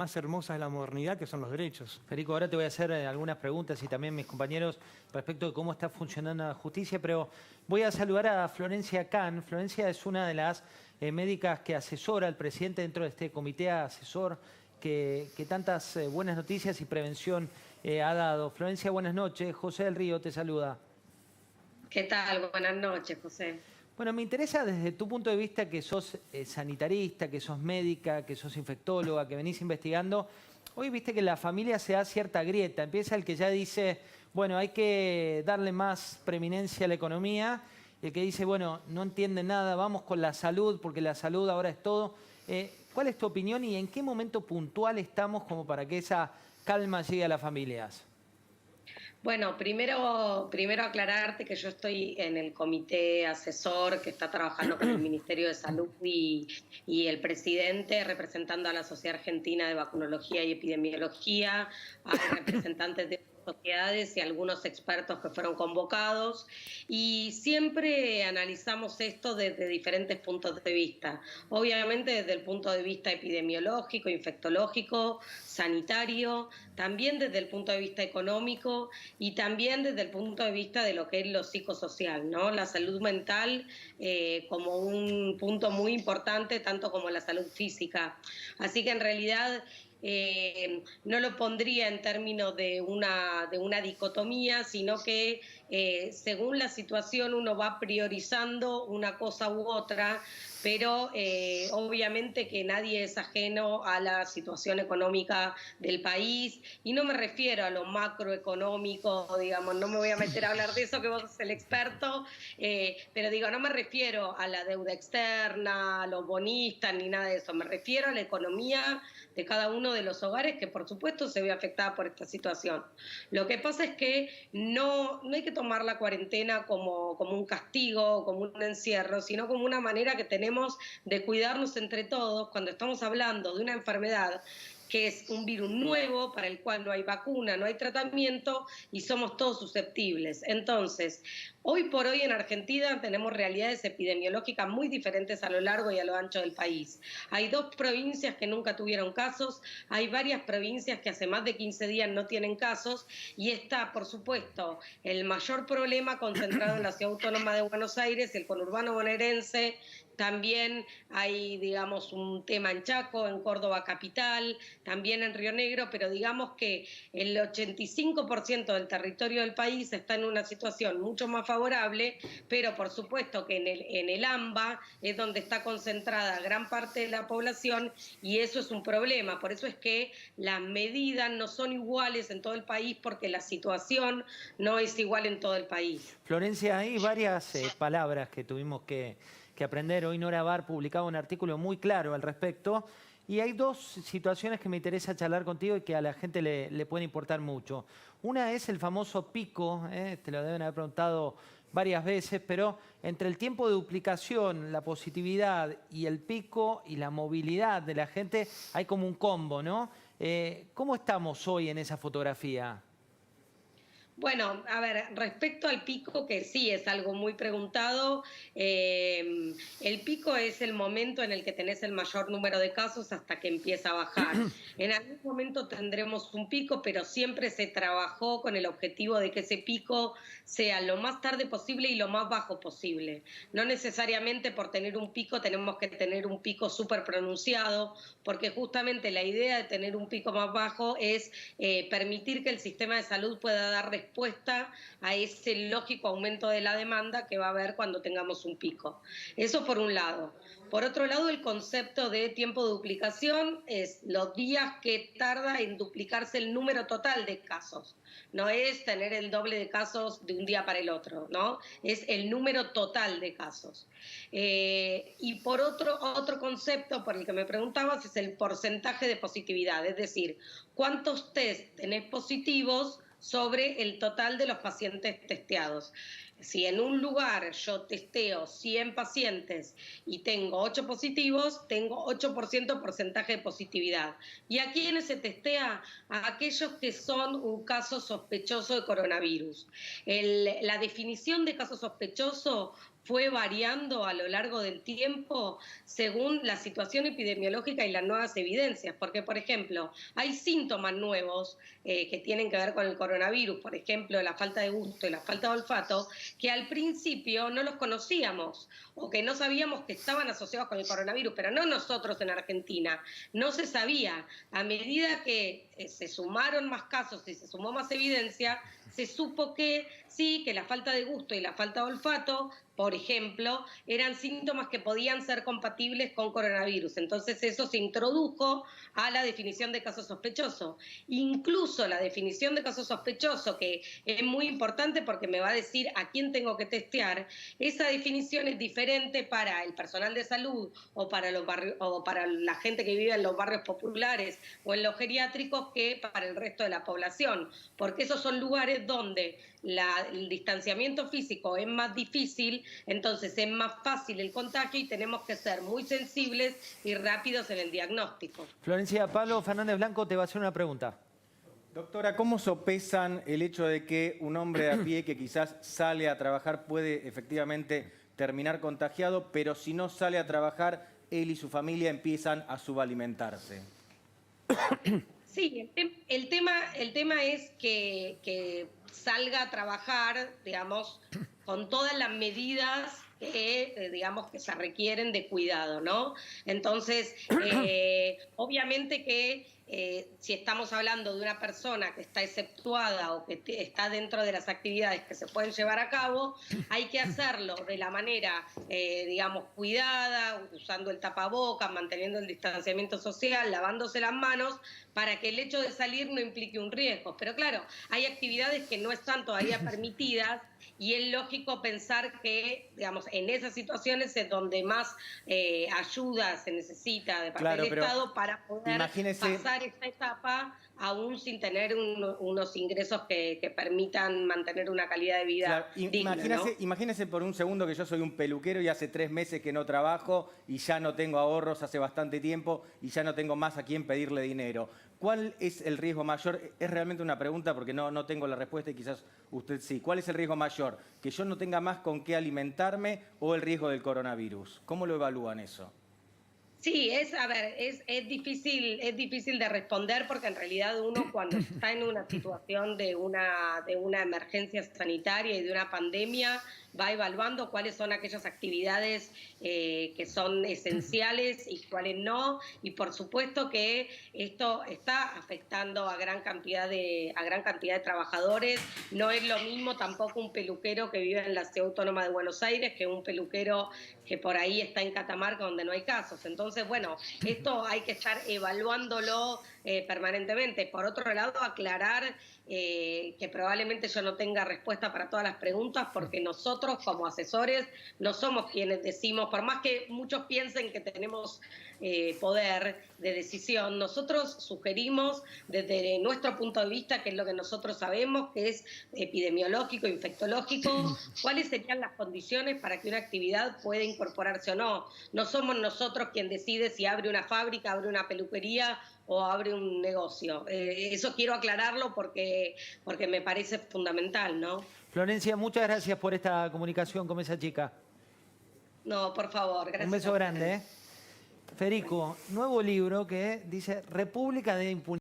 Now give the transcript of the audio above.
más hermosa de la modernidad, que son los derechos. Federico, ahora te voy a hacer algunas preguntas y también mis compañeros respecto de cómo está funcionando la justicia, pero voy a saludar a Florencia Can. Florencia es una de las médicas que asesora al presidente dentro de este comité asesor que tantas buenas noticias y prevención ha dado. Florencia, buenas noches. José del Río te saluda. ¿Qué tal? Buenas noches, José. Bueno, me interesa desde tu punto de vista que sos sanitarista, que sos médica, que sos infectóloga, que venís investigando. Hoy viste que en la familia se da cierta grieta. Empieza el que ya dice, bueno, hay que darle más preeminencia a la economía. Y el que dice, bueno, no entiende nada, vamos con la salud, porque la salud ahora es todo. ¿Cuál es tu opinión y en qué momento puntual estamos como para que esa calma llegue a las familias? Bueno, primero aclararte que yo estoy en el comité asesor que está trabajando con el Ministerio de Salud y el presidente, representando a la Sociedad Argentina de Vacunología y Epidemiología, hay representantes de sociedades y algunos expertos que fueron convocados, y siempre analizamos esto desde diferentes puntos de vista. Obviamente desde el punto de vista epidemiológico, infectológico, sanitario, también desde el punto de vista económico y también desde el punto de vista de lo que es lo psicosocial, ¿no? La salud mental como un punto muy importante, tanto como la salud física. Así que en realidad no lo pondría en términos de una dicotomía, sino que según la situación uno va priorizando una cosa u otra, pero obviamente que nadie es ajeno a la situación económica del país, y no me refiero a lo macroeconómico, digamos, no me voy a meter a hablar de eso, que vos sos el experto, pero digo, no me refiero a la deuda externa, a los bonistas, ni nada de eso, me refiero a la economía de cada uno de los hogares, que por supuesto se ve afectada por esta situación. Lo que pasa es que no hay que tomar la cuarentena como un castigo, como un encierro, sino como una manera que tenemos de cuidarnos entre todos cuando estamos hablando de una enfermedad que es un virus nuevo para el cual no hay vacuna, no hay tratamiento y somos todos susceptibles. Entonces, hoy por hoy en Argentina tenemos realidades epidemiológicas muy diferentes a lo largo y a lo ancho del país. Hay 2 provincias que nunca tuvieron casos, hay varias provincias que hace más de 15 días no tienen casos, y está, por supuesto, el mayor problema concentrado en la Ciudad Autónoma de Buenos Aires, el conurbano bonaerense. También hay, digamos, un tema en Chaco, en Córdoba capital, también en Río Negro, pero digamos que el 85% del territorio del país está en una situación mucho más favorable, pero por supuesto que en el AMBA es donde está concentrada gran parte de la población, y eso es un problema. Por eso es que las medidas no son iguales en todo el país, porque la situación no es igual en todo el país. Florencia, hay varias palabras que tuvimos que aprender. Hoy Nora Bar publicaba un artículo muy claro al respecto. Y hay 2 situaciones que me interesa charlar contigo y que a la gente le puede importar mucho. Una es el famoso pico, te lo deben haber preguntado varias veces, pero entre el tiempo de duplicación, la positividad y el pico y la movilidad de la gente hay como un combo, ¿no? ¿Cómo estamos hoy en esa fotografía? Bueno, a ver, respecto al pico, que sí es algo muy preguntado, el pico es el momento en el que tenés el mayor número de casos hasta que empieza a bajar. En algún momento tendremos un pico, pero siempre se trabajó con el objetivo de que ese pico sea lo más tarde posible y lo más bajo posible. No necesariamente por tener un pico tenemos que tener un pico súper pronunciado, porque justamente la idea de tener un pico más bajo es permitir que el sistema de salud pueda dar respuesta a ese lógico aumento de la demanda que va a haber cuando tengamos un pico. Eso por un lado. Por otro lado, el concepto de tiempo de duplicación es los días que tarda en duplicarse el número total de casos. No es tener el doble de casos de un día para el otro, ¿no? Es el número total de casos. Y por otro concepto por el que me preguntabas es el porcentaje de positividad, es decir, cuántos test tenés positivos sobre el total de los pacientes testeados. Si en un lugar yo testeo 100 pacientes y tengo 8 positivos, tengo 8% porcentaje de positividad. ¿Y a quiénes se testea? A aquellos que son un caso sospechoso de coronavirus. La definición de caso sospechoso fue variando a lo largo del tiempo según la situación epidemiológica y las nuevas evidencias. Porque, por ejemplo, hay síntomas nuevos que tienen que ver con el coronavirus, por ejemplo, la falta de gusto y la falta de olfato, que al principio no los conocíamos o que no sabíamos que estaban asociados con el coronavirus, pero no nosotros en Argentina, no se sabía. A medida que se sumaron más casos y se sumó más evidencia, se supo que sí, que la falta de gusto y la falta de olfato, por ejemplo, eran síntomas que podían ser compatibles con coronavirus. Entonces eso se introdujo a la definición de caso sospechoso. Incluso la definición de caso sospechoso, que es muy importante porque me va a decir a quién tengo que testear, esa definición es diferente para el personal de salud o para la gente que vive en los barrios populares o en los geriátricos que para el resto de la población, porque esos son lugares donde el distanciamiento físico es más difícil, entonces es más fácil el contagio y tenemos que ser muy sensibles y rápidos en el diagnóstico. Florencia, Pablo Fernández Blanco te va a hacer una pregunta. Doctora, ¿cómo sopesan el hecho de que un hombre de a pie que quizás sale a trabajar puede efectivamente terminar contagiado, pero si no sale a trabajar, él y su familia empiezan a subalimentarse? Sí, el tema es que salga a trabajar, digamos, con todas las medidas que, digamos, que se requieren de cuidado, ¿no? Entonces, obviamente que si estamos hablando de una persona que está exceptuada o que está dentro de las actividades que se pueden llevar a cabo, hay que hacerlo de la manera, digamos, cuidada, usando el tapabocas, manteniendo el distanciamiento social, lavándose las manos, para que el hecho de salir no implique un riesgo. Pero claro, hay actividades que no están todavía permitidas y es lógico pensar que, digamos, en esas situaciones es donde más ayuda se necesita de parte del Estado para poder pasar esta etapa aún sin tener unos ingresos que permitan mantener una calidad de vida digna, ¿no? Imagínese por un segundo que yo soy un peluquero y hace 3 meses que no trabajo y ya no tengo ahorros hace bastante tiempo y ya no tengo más a quién pedirle dinero. ¿Cuál es el riesgo mayor? Es realmente una pregunta porque no tengo la respuesta y quizás usted sí. ¿Cuál es el riesgo mayor? ¿Que yo no tenga más con qué alimentarme o el riesgo del coronavirus? ¿Cómo lo evalúan eso? Sí, es difícil de responder porque en realidad uno cuando está en una situación de una emergencia sanitaria y de una pandemia va evaluando cuáles son aquellas actividades que son esenciales y cuáles no, y por supuesto que esto está afectando a gran cantidad de trabajadores. No es lo mismo tampoco un peluquero que vive en la Ciudad Autónoma de Buenos Aires que un peluquero que por ahí está en Catamarca donde no hay casos. Entonces, bueno, esto hay que estar evaluándolo permanentemente. Por otro lado, aclarar que probablemente yo no tenga respuesta para todas las preguntas porque nosotros como asesores no somos quienes decimos, por más que muchos piensen que tenemos poder de decisión, nosotros sugerimos desde nuestro punto de vista, que es lo que nosotros sabemos, que es epidemiológico, infectológico, cuáles serían las condiciones para que una actividad pueda incorporarse o no. No somos nosotros quien decide si abre una fábrica, abre una peluquería o abre un negocio. Eso quiero aclararlo porque me parece fundamental, ¿no? Florencia, muchas gracias por esta comunicación con esa chica. No, por favor, gracias. Un beso grande, ¿eh? Federico, nuevo libro que dice República de Impunidad.